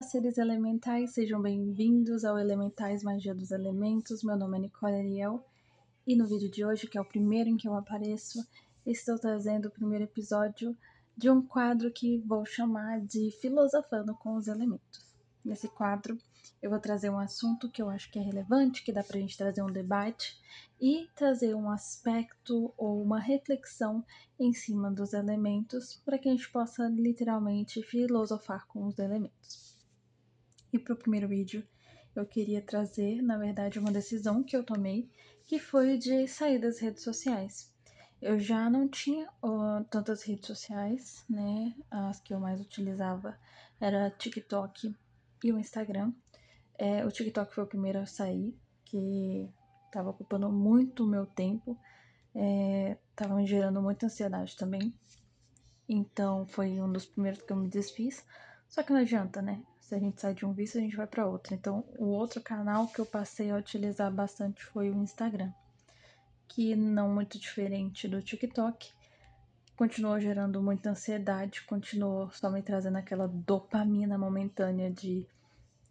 Seres elementais, sejam bem-vindos ao Elementais Magia dos Elementos. Meu nome é Nicole Ariel e no vídeo de hoje, que é o primeiro em que eu apareço, estou trazendo o primeiro episódio de um quadro que vou chamar de Filosofando com os Elementos. Nesse quadro, eu vou trazer um assunto que eu acho que é relevante, que dá pra gente trazer um debate e trazer um aspecto ou uma reflexão em cima dos elementos para que a gente possa literalmente filosofar com os elementos. E para o primeiro vídeo, eu queria trazer, na verdade, uma decisão que eu tomei, que foi de sair das redes sociais. Eu já não tinha tantas redes sociais, né? As que eu mais utilizava era TikTok e o Instagram. O TikTok foi o primeiro a sair, que estava ocupando muito o meu tempo, estava me gerando muita ansiedade também. Então foi um dos primeiros que eu me desfiz. Só que não adianta, né? Se a gente sai de um vício, a gente vai para outro. Então, o outro canal que eu passei a utilizar bastante foi o Instagram, que não muito diferente do TikTok, continuou gerando muita ansiedade, continuou só me trazendo aquela dopamina momentânea de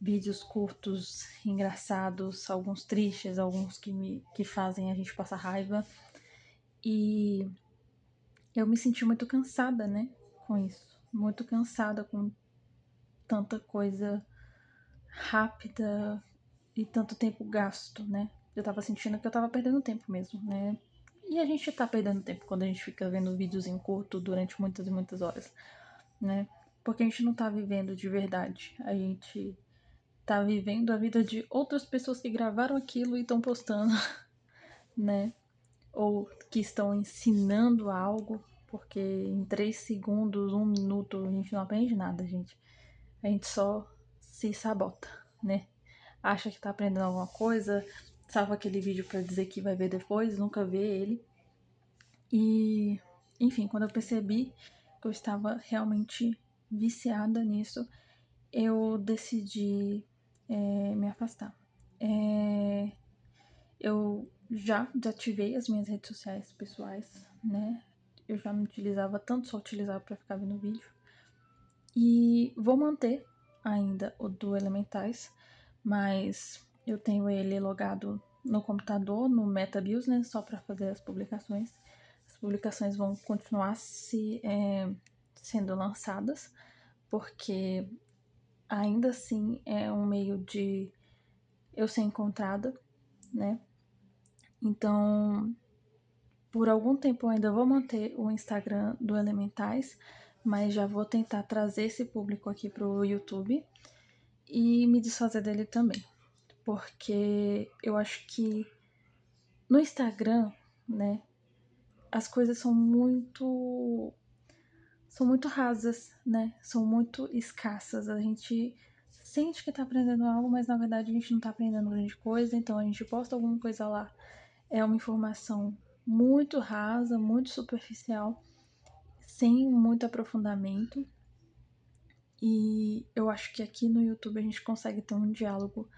vídeos curtos, engraçados, alguns tristes, alguns que fazem a gente passar raiva. E eu me senti muito cansada, né, com isso. Muito cansada com tanta coisa rápida e tanto tempo gasto, né? Eu tava sentindo que eu tava perdendo tempo mesmo, né? E a gente tá perdendo tempo quando a gente fica vendo vídeos em curto durante muitas e muitas horas, né? Porque a gente não tá vivendo de verdade. A gente tá vivendo a vida de outras pessoas que gravaram aquilo e estão postando, né? Ou que estão ensinando algo, porque em 3 segundos, 1 minuto, a gente não aprende nada, gente. A gente só se sabota, né? Acha que tá aprendendo alguma coisa, salva aquele vídeo para dizer que vai ver depois, nunca vê ele. E, enfim, quando eu percebi que eu estava realmente viciada nisso, eu decidi me afastar. Eu já desativei as minhas redes sociais pessoais, né? Eu já não utilizava tanto, só utilizava para ficar vendo vídeo. E vou manter ainda o do Elementais, mas eu tenho ele logado no computador, no MetaBusiness, só para fazer as publicações. As publicações vão continuar sendo lançadas, porque ainda assim é um meio de eu ser encontrada, né? Então, por algum tempo eu ainda vou manter o Instagram do Elementais, mas já vou tentar trazer esse público aqui pro YouTube e me desfazer dele também. Porque eu acho que no Instagram, né, as coisas são muito rasas, né? São muito escassas. A gente sente que tá aprendendo algo, mas na verdade a gente não tá aprendendo grande coisa, então a gente posta alguma coisa lá. É uma informação muito rasa, muito superficial, sem muito aprofundamento. E eu acho que aqui no YouTube a gente consegue ter um diálogo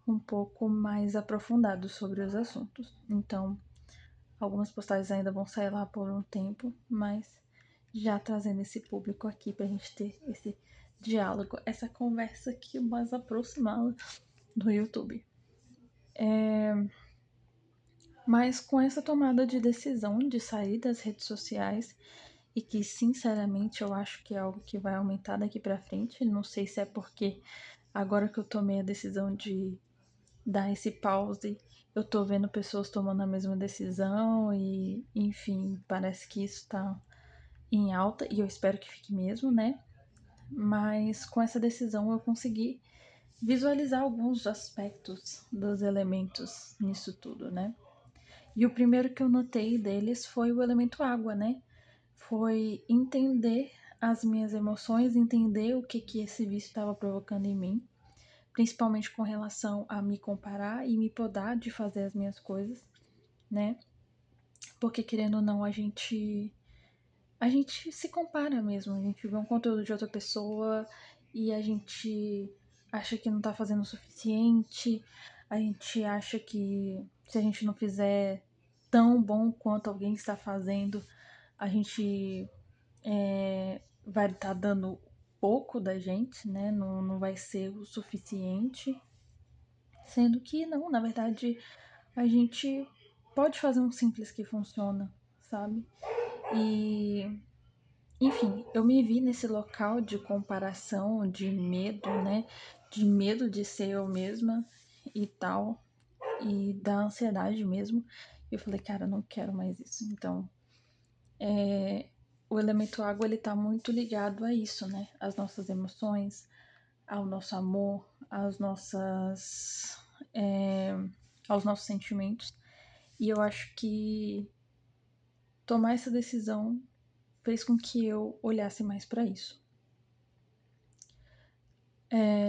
um pouco mais aprofundado sobre os assuntos. Então, algumas postagens ainda vão sair lá por um tempo, mas já trazendo esse público aqui pra gente ter esse diálogo, essa conversa aqui mais aproximada do YouTube. Mas com essa tomada de decisão de sair das redes sociais, e que sinceramente eu acho que é algo que vai aumentar daqui pra frente, não sei se é porque agora que eu tomei a decisão de dar esse pause, eu tô vendo pessoas tomando a mesma decisão e, enfim, parece que isso tá em alta e eu espero que fique mesmo, né? Mas com essa decisão eu consegui visualizar alguns aspectos dos elementos nisso tudo, né? E o primeiro que eu notei deles foi o elemento água, né? Foi entender as minhas emoções, entender o que esse vício estava provocando em mim, principalmente com relação a me comparar e me podar de fazer as minhas coisas, né? Porque querendo ou não, a gente se compara mesmo, a gente vê um conteúdo de outra pessoa e a gente acha que não tá fazendo o suficiente, a gente acha que se a gente não fizer tão bom quanto alguém está fazendo, a gente vai estar dando pouco da gente, né? Não vai ser o suficiente. Sendo que não, na verdade, a gente pode fazer um simples que funciona, sabe? E, enfim, eu me vi nesse local de comparação, de medo, né? De medo de ser eu mesma e tal, e da ansiedade mesmo. E eu falei, cara, eu não quero mais isso. Então, o elemento água, ele tá muito ligado a isso, né? As nossas emoções, ao nosso amor, às nossas, aos nossos sentimentos. E eu acho que tomar essa decisão fez com que eu olhasse mais para isso.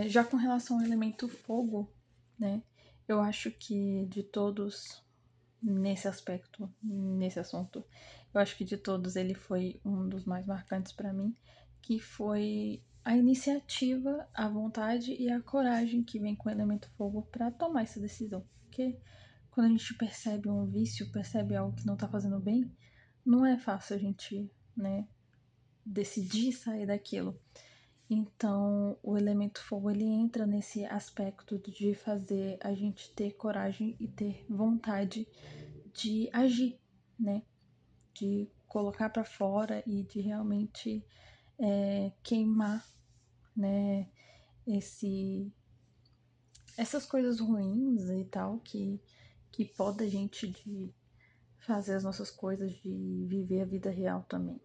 Já com relação ao elemento fogo, né? Eu acho que de todos nesse aspecto, nesse assunto, eu acho que de todos ele foi um dos mais marcantes para mim, que foi a iniciativa, a vontade e a coragem que vem com o elemento fogo para tomar essa decisão. Porque quando a gente percebe um vício, percebe algo que não tá fazendo bem, não é fácil a gente, né, decidir sair daquilo. Então, o elemento fogo ele entra nesse aspecto de fazer a gente ter coragem e ter vontade de agir, né? De colocar para fora e de realmente queimar, né? Essas coisas ruins e tal que podem a gente de fazer as nossas coisas, de viver a vida real também.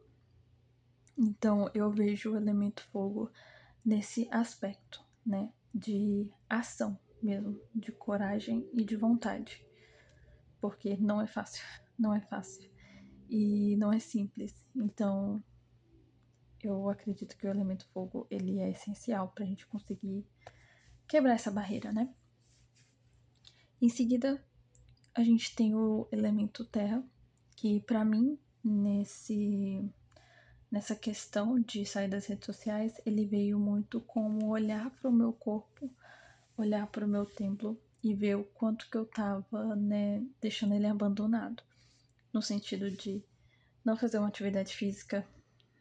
Então eu vejo o elemento fogo nesse aspecto, né? De ação mesmo, de coragem e de vontade. Porque não é fácil, não é fácil. E não é simples. Então eu acredito que o elemento fogo ele é essencial para a gente conseguir quebrar essa barreira, né? Em seguida, a gente tem o elemento terra, que para mim, nessa questão de sair das redes sociais, ele veio muito como olhar para o meu corpo, olhar para o meu templo e ver o quanto que eu tava, né, deixando ele abandonado. No sentido de não fazer uma atividade física,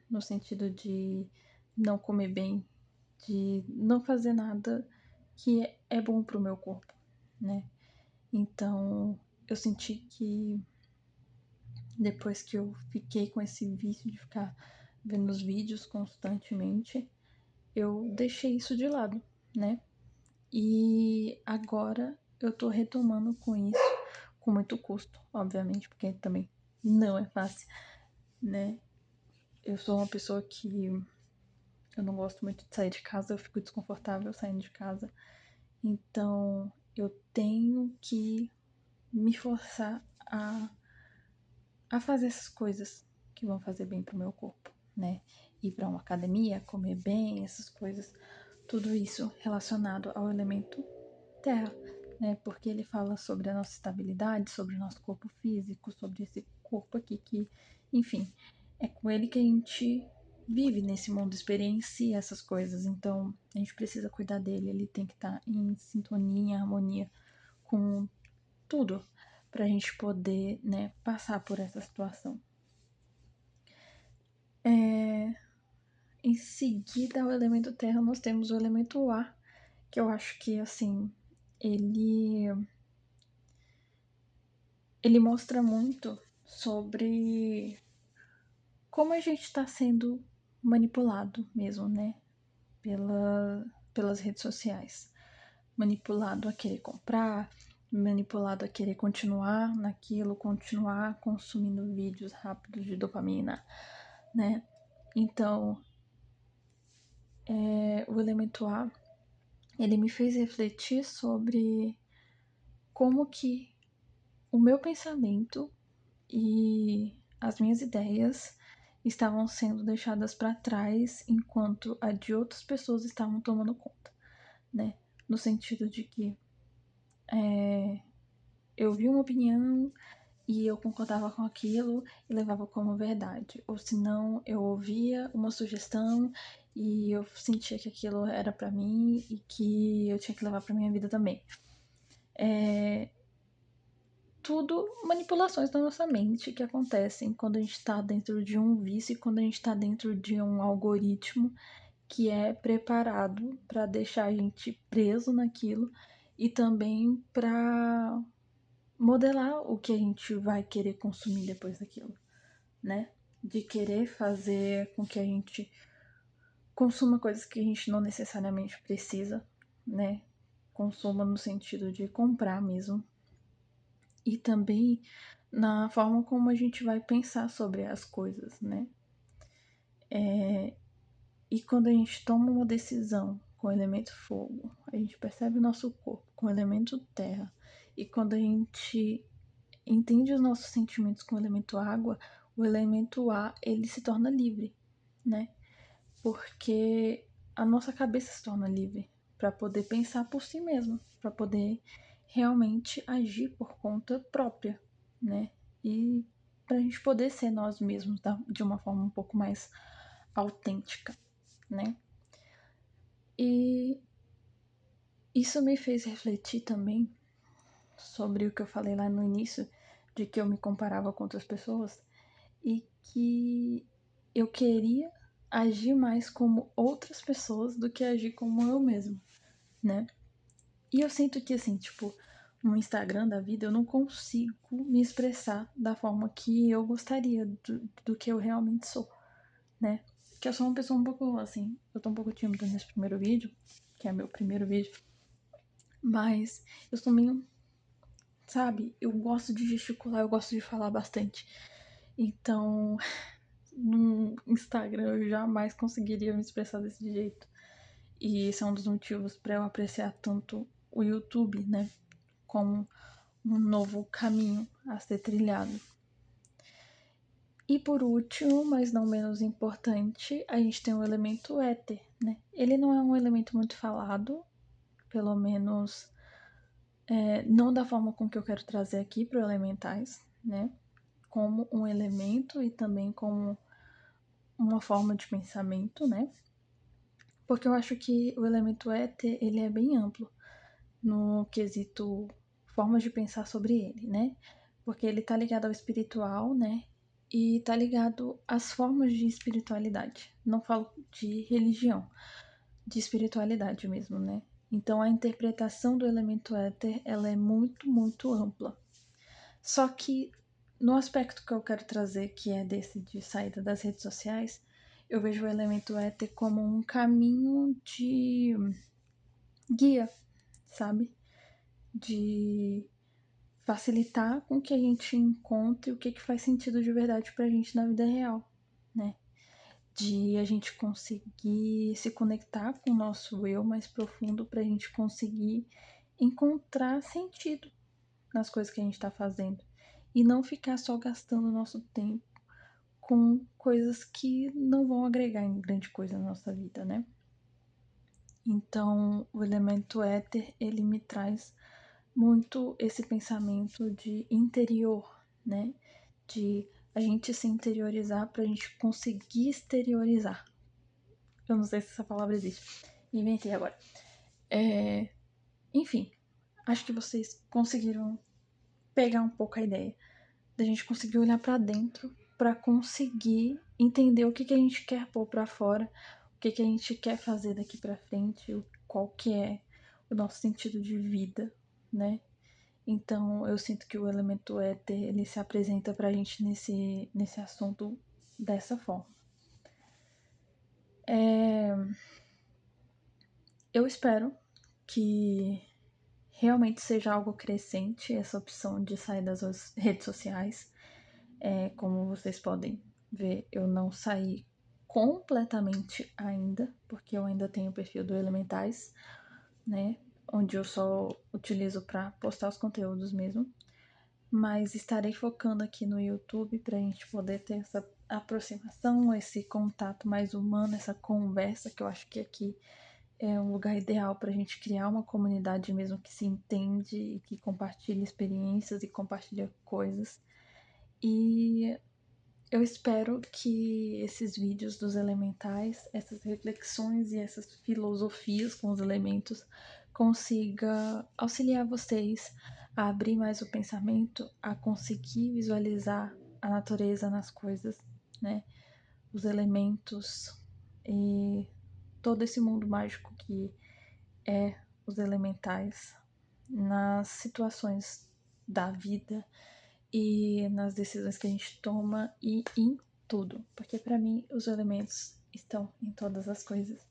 no sentido de não comer bem, de não fazer nada que é bom pro meu corpo, né? Então, eu senti que depois que eu fiquei com esse vício de ficar vendo os vídeos constantemente, eu deixei isso de lado, né? E agora eu tô retomando com isso, com muito custo, obviamente, porque também não é fácil, né? Eu sou uma pessoa que eu não gosto muito de sair de casa, eu fico desconfortável saindo de casa. Então eu tenho que me forçar a fazer essas coisas que vão fazer bem pro meu corpo, né? Ir para uma academia, comer bem, essas coisas, tudo isso relacionado ao elemento terra, né? Porque ele fala sobre a nossa estabilidade, sobre o nosso corpo físico, sobre esse corpo aqui que, enfim, é com ele que a gente vive nesse mundo, experiencia essas coisas. Então, a gente precisa cuidar dele, ele tem que estar em sintonia, em harmonia com tudo pra gente poder, né, passar por essa situação. Em seguida, ao elemento terra, nós temos o elemento ar, que eu acho que, assim, ele mostra muito sobre como a gente está sendo manipulado mesmo, né? Pelas redes sociais. Manipulado a querer comprar, manipulado a querer continuar naquilo, continuar consumindo vídeos rápidos de dopamina, né? Então, o elemento A, ele me fez refletir sobre como que o meu pensamento e as minhas ideias estavam sendo deixadas para trás enquanto a de outras pessoas estavam tomando conta, né? No sentido de que eu vi uma opinião e eu concordava com aquilo e levava como verdade, ou se não eu ouvia uma sugestão e eu sentia que aquilo era para mim e que eu tinha que levar para minha vida também. Tudo manipulações da nossa mente que acontecem quando a gente está dentro de um vício e quando a gente está dentro de um algoritmo que é preparado para deixar a gente preso naquilo e também para modelar o que a gente vai querer consumir depois daquilo, né? De querer fazer com que a gente consuma coisas que a gente não necessariamente precisa, né? Consuma no sentido de comprar mesmo. E também na forma como a gente vai pensar sobre as coisas, né? E quando a gente toma uma decisão com o elemento fogo, a gente percebe o nosso corpo com o elemento terra. E quando a gente entende os nossos sentimentos com o elemento água, o elemento ar, ele se torna livre, né? Porque a nossa cabeça se torna livre para poder pensar por si mesma, para poder realmente agir por conta própria, né? E para a gente poder ser nós mesmos de uma forma um pouco mais autêntica, né? E isso me fez refletir também sobre o que eu falei lá no início, de que eu me comparava com outras pessoas e que eu queria agir mais como outras pessoas do que agir como eu mesmo, né? E eu sinto que, assim, tipo, no Instagram da vida eu não consigo me expressar da forma que eu gostaria, do que eu realmente sou, né? Que eu sou uma pessoa um pouco, assim, eu tô um pouco tímida nesse primeiro vídeo, que é meu primeiro vídeo, mas eu sou meio, sabe? Eu gosto de gesticular, eu gosto de falar bastante. Então, no Instagram eu jamais conseguiria me expressar desse jeito. E esse é um dos motivos para eu apreciar tanto o YouTube, né? Como um novo caminho a ser trilhado. E por último, mas não menos importante, a gente tem o elemento éter, né? Ele não é um elemento muito falado, pelo menos não da forma com que eu quero trazer aqui para elementais, né? Como um elemento e também como uma forma de pensamento, né? Porque eu acho que o elemento éter, ele é bem amplo no quesito formas de pensar sobre ele, né? Porque ele tá ligado ao espiritual, né? E tá ligado às formas de espiritualidade. Não falo de religião, de espiritualidade mesmo, né? Então a interpretação do elemento éter, ela é muito, muito ampla. Só que no aspecto que eu quero trazer, que é desse de saída das redes sociais, eu vejo o elemento éter como um caminho de guia, sabe? De facilitar com que a gente encontre o que faz sentido de verdade pra gente na vida real, né? De a gente conseguir se conectar com o nosso eu mais profundo pra gente conseguir encontrar sentido nas coisas que a gente tá fazendo e não ficar só gastando nosso tempo com coisas que não vão agregar em grande coisa na nossa vida, né? Então, o elemento éter, ele me traz muito esse pensamento de interior, né? De a gente se interiorizar para a gente conseguir exteriorizar. Eu não sei se essa palavra existe. Inventei agora. Enfim, acho que vocês conseguiram pegar um pouco a ideia da gente conseguir olhar para dentro para conseguir entender o que, que a gente quer pôr para fora, o que, que a gente quer fazer daqui para frente, qual que é o nosso sentido de vida, né? Então eu sinto que o elemento éter ele se apresenta pra gente nesse assunto dessa forma. Eu espero que realmente seja algo crescente essa opção de sair das redes sociais. Como vocês podem ver, eu não saí completamente ainda, porque eu ainda tenho o perfil do Elementais, né? Onde eu só utilizo para postar os conteúdos mesmo. Mas estarei focando aqui no YouTube para a gente poder ter essa aproximação, esse contato mais humano, essa conversa, que eu acho que aqui é um lugar ideal para a gente criar uma comunidade mesmo que se entende e que compartilha experiências e compartilha coisas. E eu espero que esses vídeos dos elementais, essas reflexões e essas filosofias com os elementos consiga auxiliar vocês a abrir mais o pensamento, a conseguir visualizar a natureza nas coisas, né? Os elementos e todo esse mundo mágico que é os elementais nas situações da vida e nas decisões que a gente toma e em tudo, porque para mim os elementos estão em todas as coisas.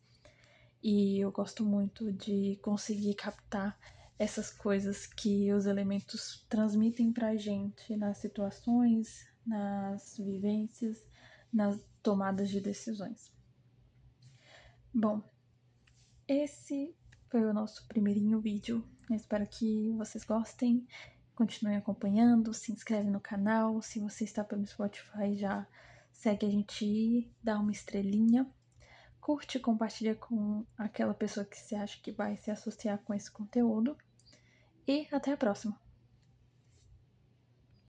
E eu gosto muito de conseguir captar essas coisas que os elementos transmitem pra gente nas situações, nas vivências, nas tomadas de decisões. Bom, esse foi o nosso primeirinho vídeo. Eu espero que vocês gostem. Continuem acompanhando, se inscreve no canal. Se você está pelo Spotify, já segue a gente aí, dá uma estrelinha. Curte e compartilha com aquela pessoa que você acha que vai se associar com esse conteúdo. E até a próxima!